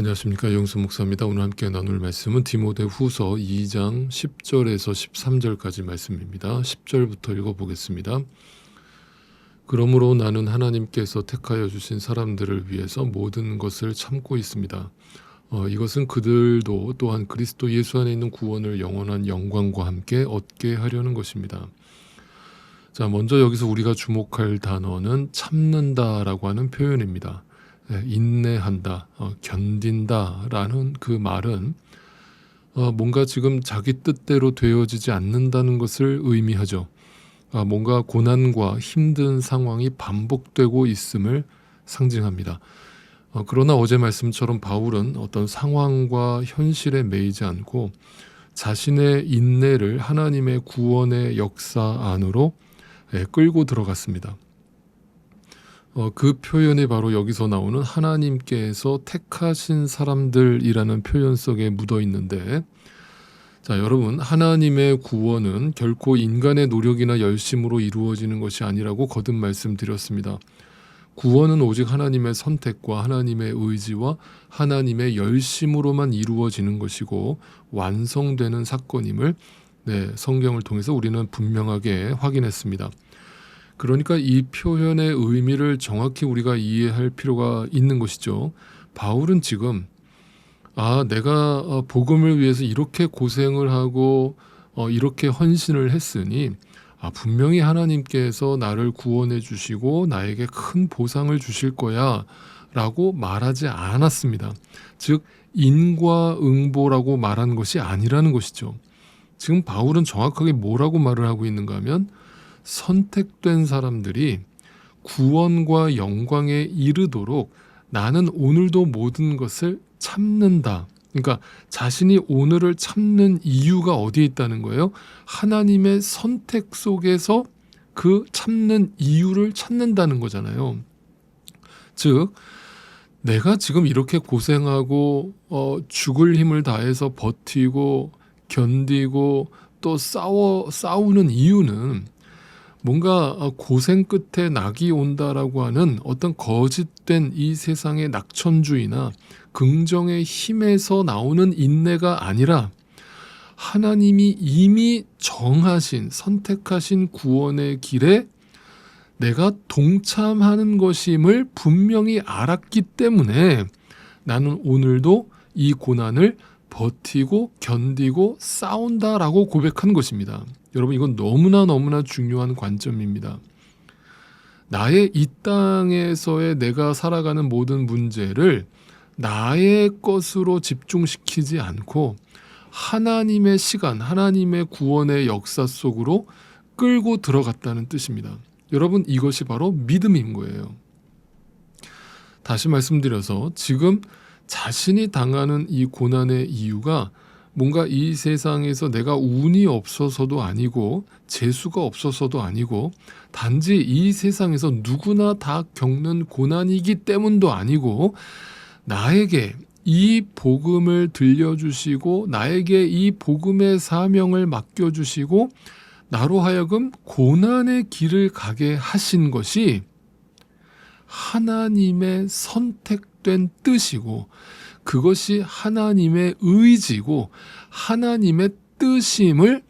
안녕하십니까, 영수 목사입니다. 오늘 함께 나눌 말씀은 디모데후서 2장 10절에서 13절까지 말씀입니다. 10절부터 읽어보겠습니다. 그러므로 나는 하나님께서 택하여 주신 사람들을 위해서 모든 것을 참고 있습니다. 이것은 그들도 또한 그리스도 예수 안에 있는 구원을 영원한 영광과 함께 얻게 하려는 것입니다. 자, 먼저 여기서 우리가 주목할 단어는 참는다라고 하는 표현입니다. 인내한다, 견딘다라는 그 말은 뭔가 지금 자기 뜻대로 되어지지 않는다는 것을 의미하죠. 뭔가 고난과 힘든 상황이 반복되고 있음을 상징합니다. 그러나 어제 말씀처럼 바울은 어떤 상황과 현실에 매이지 않고 자신의 인내를 하나님의 구원의 역사 안으로 끌고 들어갔습니다. 그 표현이 바로 여기서 나오는 하나님께서 택하신 사람들이라는 표현 속에 묻어 있는데, 자, 여러분, 하나님의 구원은 결코 인간의 노력이나 열심으로 이루어지는 것이 아니라고 거듭 말씀드렸습니다. 구원은 오직 하나님의 선택과 하나님의 의지와 하나님의 열심으로만 이루어지는 것이고 완성되는 사건임을 성경을 통해서 우리는 분명하게 확인했습니다. 그러니까 이 표현의 의미를 정확히 우리가 이해할 필요가 있는 것이죠. 바울은 지금 내가 복음을 위해서 이렇게 고생을 하고 이렇게 헌신을 했으니 분명히 하나님께서 나를 구원해 주시고 나에게 큰 보상을 주실 거야 라고 말하지 않았습니다. 즉 인과응보라고 말한 것이 아니라는 것이죠. 지금 바울은 정확하게 뭐라고 말을 하고 있는가 하면 선택된 사람들이 구원과 영광에 이르도록 나는 오늘도 모든 것을 참는다. 그러니까 자신이 오늘을 참는 이유가 어디에 있다는 거예요? 하나님의 선택 속에서 그 참는 이유를 찾는다는 거잖아요. 즉 내가 지금 이렇게 고생하고 죽을 힘을 다해서 버티고 견디고 또 싸우는 이유는 뭔가 고생 끝에 낙이 온다라고 하는 어떤 거짓된 이 세상의 낙천주의나 긍정의 힘에서 나오는 인내가 아니라 하나님이 이미 정하신 선택하신 구원의 길에 내가 동참하는 것임을 분명히 알았기 때문에 나는 오늘도 이 고난을 버티고 견디고 싸운다라고 고백한 것입니다. 여러분, 이건 너무나 중요한 관점입니다. 나의 이 땅에서의 내가 살아가는 모든 문제를 나의 것으로 집중시키지 않고 하나님의 시간, 하나님의 구원의 역사 속으로 끌고 들어갔다는 뜻입니다. 여러분, 이것이 바로 믿음인 거예요. 다시 말씀드려서 지금 자신이 당하는 이 고난의 이유가 뭔가 이 세상에서 내가 운이 없어서도 아니고 재수가 없어서도 아니고 단지 이 세상에서 누구나 다 겪는 고난이기 때문도 아니고 나에게 이 복음을 들려주시고 나에게 이 복음의 사명을 맡겨주시고 나로 하여금 고난의 길을 가게 하신 것이 하나님의 선택된 뜻이고 그것이 하나님의 의지고 하나님의 뜻임을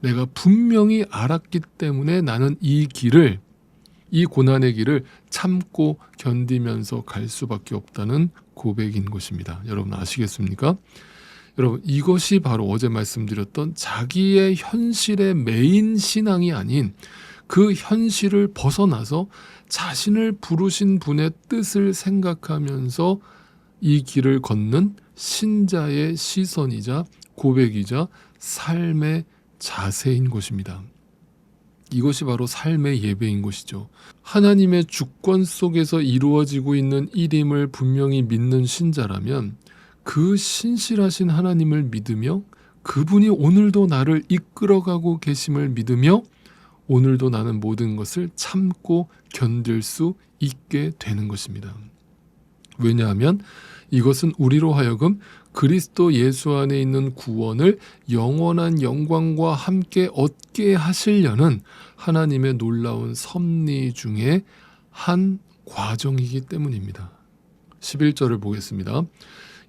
내가 분명히 알았기 때문에 나는 이 고난의 길을 참고 견디면서 갈 수밖에 없다는 고백인 것입니다. 여러분 아시겠습니까? 여러분, 이것이 바로 어제 말씀드렸던 자기의 현실의 메인 신앙이 아닌 그 현실을 벗어나서 자신을 부르신 분의 뜻을 생각하면서 이 길을 걷는 신자의 시선이자 고백이자 삶의 자세인 것입니다. 이것이 바로 삶의 예배인 것이죠. 하나님의 주권 속에서 이루어지고 있는 일임을 분명히 믿는 신자라면 그 신실하신 하나님을 믿으며 그분이 오늘도 나를 이끌어가고 계심을 믿으며 오늘도 나는 모든 것을 참고 견딜 수 있게 되는 것입니다. 왜냐하면 이것은 우리로 하여금 그리스도 예수 안에 있는 구원을 영원한 영광과 함께 얻게 하시려는 하나님의 놀라운 섭리 중에 한 과정이기 때문입니다. 11절을 보겠습니다.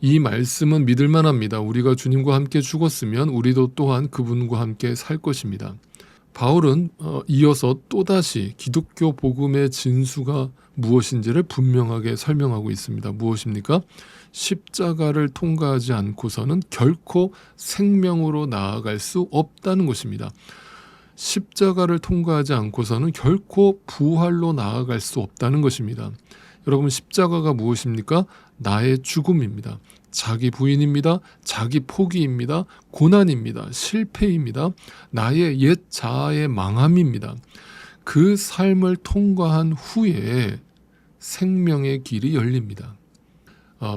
이 말씀은 믿을 만합니다. 우리가 주님과 함께 죽었으면 우리도 또한 그분과 함께 살 것입니다. 바울은 이어서 또다시 기독교 복음의 진수가 무엇인지를 분명하게 설명하고 있습니다. 무엇입니까? 십자가를 통과하지 않고서는 결코 생명으로 나아갈 수 없다는 것입니다. 십자가를 통과하지 않고서는 결코 부활로 나아갈 수 없다는 것입니다. 여러분, 십자가가 무엇입니까? 나의 죽음입니다. 자기 부인입니다. 자기 포기입니다. 고난입니다. 실패입니다. 나의 옛 자아의 망함입니다. 그 삶을 통과한 후에 생명의 길이 열립니다.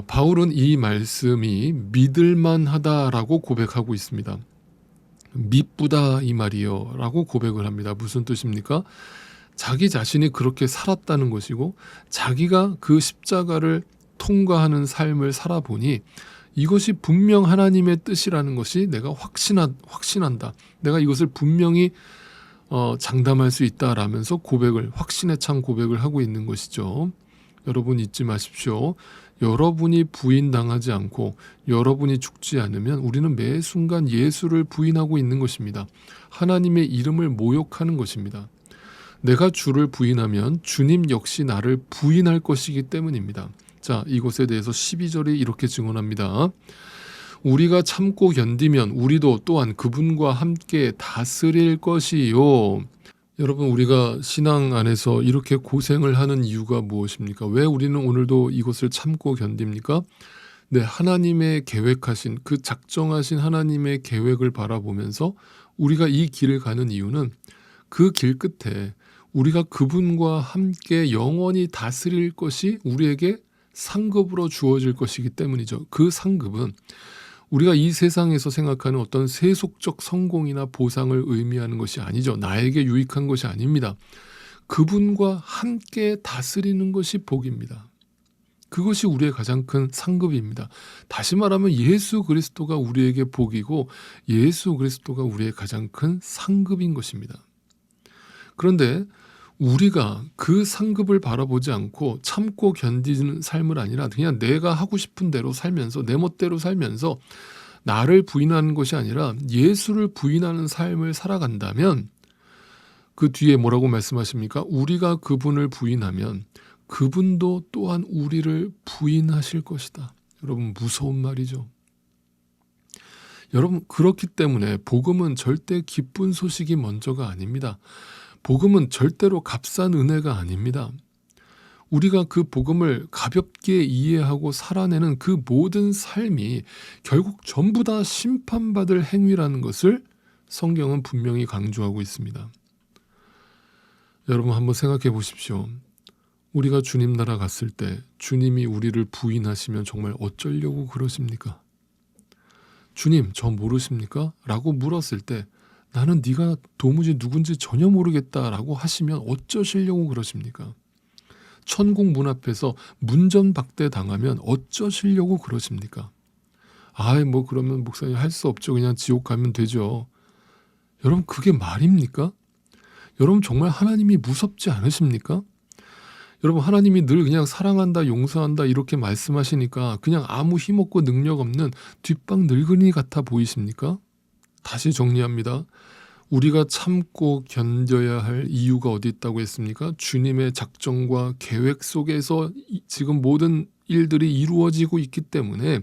바울은 이 말씀이 믿을만하다라고 고백하고 있습니다. 미쁘다 이 말이요 라고 고백을 합니다. 무슨 뜻입니까? 자기 자신이 그렇게 살았다는 것이고 자기가 그 십자가를 통과하는 삶을 살아보니 이것이 분명 하나님의 뜻이라는 것이 내가 확신한다. 내가 이것을 분명히 장담할 수 있다라면서 확신에 찬 고백을 하고 있는 것이죠. 여러분 잊지 마십시오. 여러분이 부인당하지 않고 여러분이 죽지 않으면 우리는 매 순간 예수를 부인하고 있는 것입니다. 하나님의 이름을 모욕하는 것입니다. 내가 주를 부인하면 주님 역시 나를 부인할 것이기 때문입니다. 자, 이것에 대해서 12절이 이렇게 증언합니다. 우리가 참고 견디면 우리도 또한 그분과 함께 다스릴 것이요. 여러분, 우리가 신앙 안에서 이렇게 고생을 하는 이유가 무엇입니까? 왜 우리는 오늘도 이것을 참고 견딥니까? 네, 하나님의 계획하신 그 작정하신 하나님의 계획을 바라보면서 우리가 이 길을 가는 이유는 그 길 끝에 우리가 그분과 함께 영원히 다스릴 것이 우리에게 상급으로 주어질 것이기 때문이죠. 그 상급은 우리가 이 세상에서 생각하는 어떤 세속적 성공이나 보상을 의미하는 것이 아니죠. 나에게 유익한 것이 아닙니다. 그분과 함께 다스리는 것이 복입니다. 그것이 우리의 가장 큰 상급입니다. 다시 말하면 예수 그리스도가 우리에게 복이고 예수 그리스도가 우리의 가장 큰 상급인 것입니다. 그런데 우리가 그 상급을 바라보지 않고 참고 견디는 삶을 아니라 그냥 내가 하고 싶은 대로 살면서 내 멋대로 살면서 나를 부인하는 것이 아니라 예수를 부인하는 삶을 살아간다면 그 뒤에 뭐라고 말씀하십니까? 우리가 그분을 부인하면 그분도 또한 우리를 부인하실 것이다. 여러분, 무서운 말이죠. 여러분, 그렇기 때문에 복음은 절대 기쁜 소식이 먼저가 아닙니다. 복음은 절대로 값싼 은혜가 아닙니다. 우리가 그 복음을 가볍게 이해하고 살아내는 그 모든 삶이 결국 전부 다 심판받을 행위라는 것을 성경은 분명히 강조하고 있습니다. 여러분, 한번 생각해 보십시오. 우리가 주님 나라 갔을 때 주님이 우리를 부인하시면 정말 어쩌려고 그러십니까? 주님, 저 모르십니까? 라고 물었을 때 나는 네가 도무지 누군지 전혀 모르겠다라고 하시면 어쩌시려고 그러십니까? 천국 문 앞에서 문전박대 당하면 어쩌시려고 그러십니까? 뭐 그러면 목사님 할 수 없죠. 그냥 지옥 가면 되죠. 여러분, 그게 말입니까? 여러분, 정말 하나님이 무섭지 않으십니까? 여러분, 하나님이 늘 그냥 사랑한다, 용서한다 이렇게 말씀하시니까 그냥 아무 힘없고 능력 없는 뒷방 늙은이 같아 보이십니까? 다시 정리합니다. 우리가 참고 견뎌야 할 이유가 어디 있다고 했습니까? 주님의 작정과 계획 속에서 지금 모든 일들이 이루어지고 있기 때문에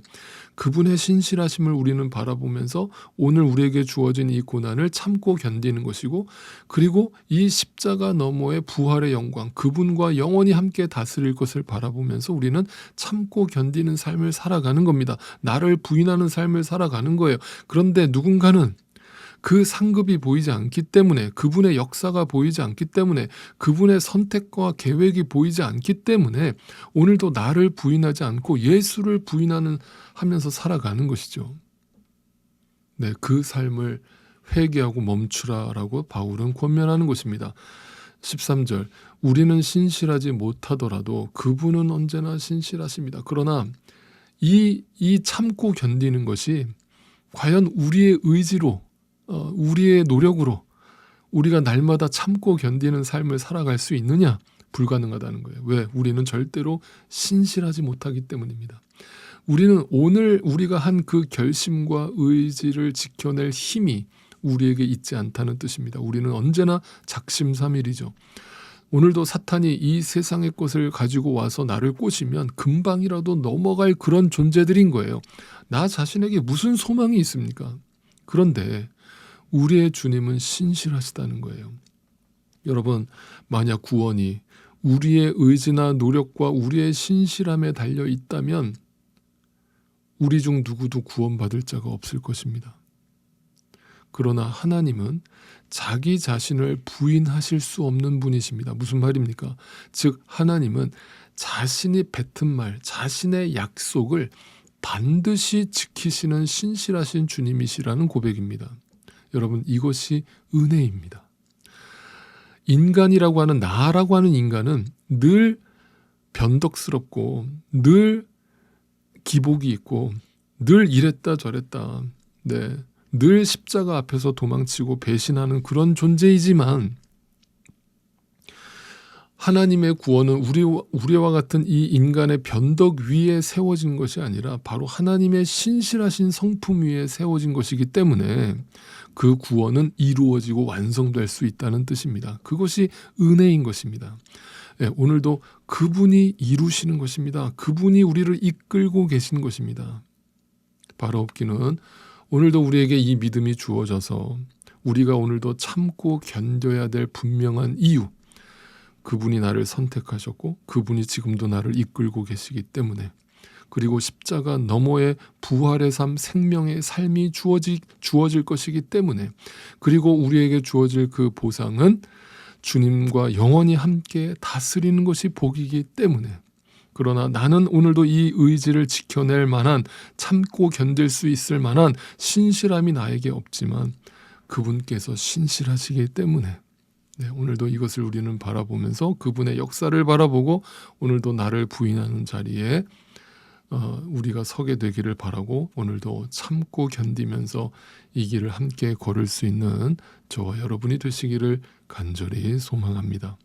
그분의 신실하심을 우리는 바라보면서 오늘 우리에게 주어진 이 고난을 참고 견디는 것이고, 그리고 이 십자가 너머의 부활의 영광, 그분과 영원히 함께 다스릴 것을 바라보면서 우리는 참고 견디는 삶을 살아가는 겁니다. 나를 부인하는 삶을 살아가는 거예요. 그런데 누군가는 그 상급이 보이지 않기 때문에, 그분의 역사가 보이지 않기 때문에, 그분의 선택과 계획이 보이지 않기 때문에 오늘도 나를 부인하지 않고 예수를 하면서 살아가는 것이죠. 네, 그 삶을 회개하고 멈추라라고 바울은 권면하는 것입니다. 13절, 우리는 신실하지 못하더라도 그분은 언제나 신실하십니다. 그러나 이 참고 견디는 것이 과연 우리의 의지로, 우리의 노력으로 우리가 날마다 참고 견디는 삶을 살아갈 수 있느냐? 불가능하다는 거예요. 왜? 우리는 절대로 신실하지 못하기 때문입니다. 우리는 오늘 우리가 한 그 결심과 의지를 지켜낼 힘이 우리에게 있지 않다는 뜻입니다. 우리는 언제나 작심삼일이죠. 오늘도 사탄이 이 세상의 것을 가지고 와서 나를 꼬시면 금방이라도 넘어갈 그런 존재들인 거예요. 나 자신에게 무슨 소망이 있습니까? 그런데 우리의 주님은 신실하시다는 거예요. 여러분, 만약 구원이 우리의 의지나 노력과 우리의 신실함에 달려 있다면 우리 중 누구도 구원받을 자가 없을 것입니다. 그러나 하나님은 자기 자신을 부인하실 수 없는 분이십니다. 무슨 말입니까? 즉 하나님은 자신이 뱉은 말, 자신의 약속을 반드시 지키시는 신실하신 주님이시라는 고백입니다. 여러분, 이것이 은혜입니다. 인간이라고 하는, 나라고 하는 인간은 늘 변덕스럽고 늘 기복이 있고 늘 이랬다 저랬다, 늘 십자가 앞에서 도망치고 배신하는 그런 존재이지만 하나님의 구원은 우리와 같은 이 인간의 변덕 위에 세워진 것이 아니라 바로 하나님의 신실하신 성품 위에 세워진 것이기 때문에 그 구원은 이루어지고 완성될 수 있다는 뜻입니다. 그것이 은혜인 것입니다. 오늘도 그분이 이루시는 것입니다. 그분이 우리를 이끌고 계신 것입니다. 바로 없기는 오늘도 우리에게 이 믿음이 주어져서 우리가 오늘도 참고 견뎌야 될 분명한 이유, 그분이 나를 선택하셨고 그분이 지금도 나를 이끌고 계시기 때문에, 그리고 십자가 너머의 부활의 삶, 생명의 삶이 주어질 것이기 때문에, 그리고 우리에게 주어질 그 보상은 주님과 영원히 함께 다스리는 것이 복이기 때문에, 그러나 나는 오늘도 이 의지를 지켜낼 만한, 참고 견딜 수 있을 만한 신실함이 나에게 없지만 그분께서 신실하시기 때문에 오늘도 이것을 우리는 바라보면서 그분의 역사를 바라보고 오늘도 나를 부인하는 자리에 우리가 서게 되기를 바라고, 오늘도 참고 견디면서 이 길을 함께 걸을 수 있는 저와 여러분이 되시기를 간절히 소망합니다.